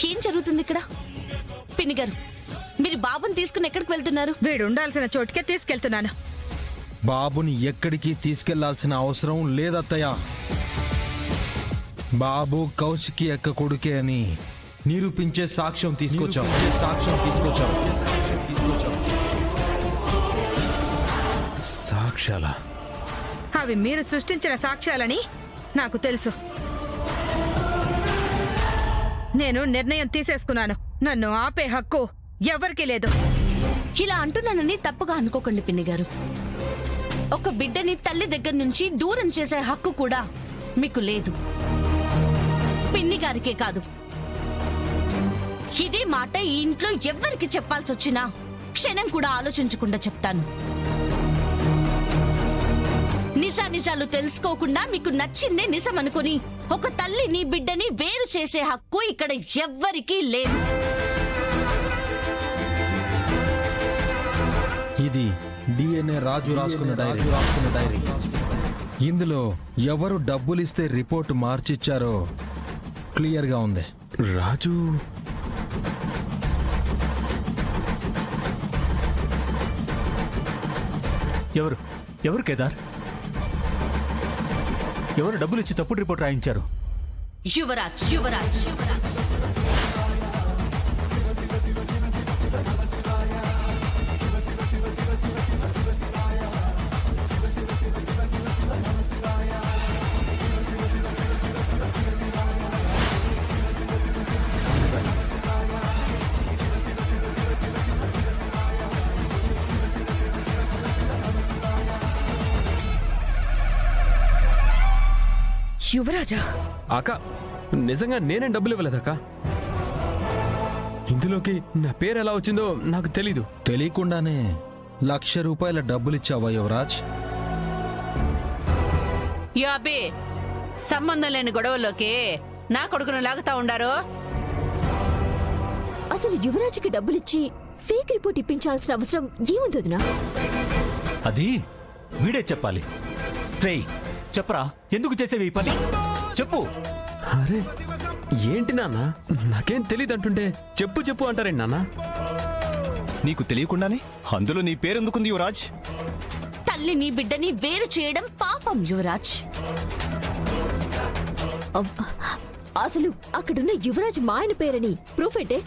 ఏం జరుగుతుంది ఇక్కడ? పిన్ని గారు, మీరు బాబుని తీసుకుని ఎక్కడికి వెళ్తున్నారు? వీడు ఉండాల్సిన చోటుకే తీసుకెళ్తున్నాను. బాబుని ఎక్కడికి తీసుకెళ్లాల్సిన అవసరం లేదత్తయ్య. బాబు కౌశికి అక్క కొడుకే అని నిరూపించే సాక్ష్యం తీసుకొచ్చాం. సాక్ష్యాలా? అవి మీరు సృష్టించిన సాక్ష్యాలని నాకు తెలుసు. నేను నిర్ణయం తీసేసుకున్నాను. నన్ను ఆపే హక్కు ఎవరికీ లేదు. ఇలా అంటున్నానని తప్పుగా అనుకోకండి పిన్ని గారు. ఒక బిడ్డని తల్లి దగ్గర నుంచి దూరం చేసే హక్కు కూడా మీకు లేదు. పిన్ని గారికే కాదు, ఇదే మాట ఈ ఇంట్లో ఎవ్వరికి చెప్పాల్సి వచ్చినా క్షణం కూడా ఆలోచించకుండా చెప్తాను. నిజాలు తెలుసుకోకుండా మీకు నచ్చిందే నిజం అనుకుని ఒక తల్లిని బిడ్డని వేరు చేసే హక్కు ఇక్కడ ఎవ్వరికీ లేదు. ఇది DNA రాజు రాసుకున్న డైరీ. ఇందులో ఎవరు డబ్బులిస్తే రిపోర్ట్ మార్చిచ్చారో క్లియర్ గా ఉంది. రాజు ఎవరు కేదార్? ఎవరు డబ్బులు ఇచ్చి తప్పుడు రిపోర్ట్ రాయించారు? యువరాజ్. యువరాజా? అక్క, నిజంగా నేనేం డబ్బులు ఇవ్వలేదక్క. ఇందులోకి నా పేరు ఎలా వచ్చిందో నాకు తెలీదు. తెలియకుండానే ₹1,00,000 డబ్బులిచ్చావా యువరాజ్? యాబే, సంబంధం లేని గొడవల్లోకి నా కొడుకును లాగుతా ఉండారు. అసలు యువరాజుకి డబ్బులిచ్చి ఫేక్ రిపోర్ట్ ఇప్పించాల్సిన అవసరం ఏముంది వదినా? అది వీడే చెప్పాలి. రేయ్ చెప్పరా, ఎందుకు చేసేవి ఈ పని? చెప్పు. అరే ఏంటి నాన్న, నాకేం తెలీదు అంటుంటే చెప్పు అంటారేంటి నాన్న? నీకు తెలియకుండానే అందులో నీ పేరెందుకుంది యువరాజ్? తల్లిని బిడ్డని వేరు చేయడం పాపం యువరాజ్. అసలు అక్కడున్న యువరాజ్ మా ఆయన పేరని ప్రూఫ్ ఏంటే?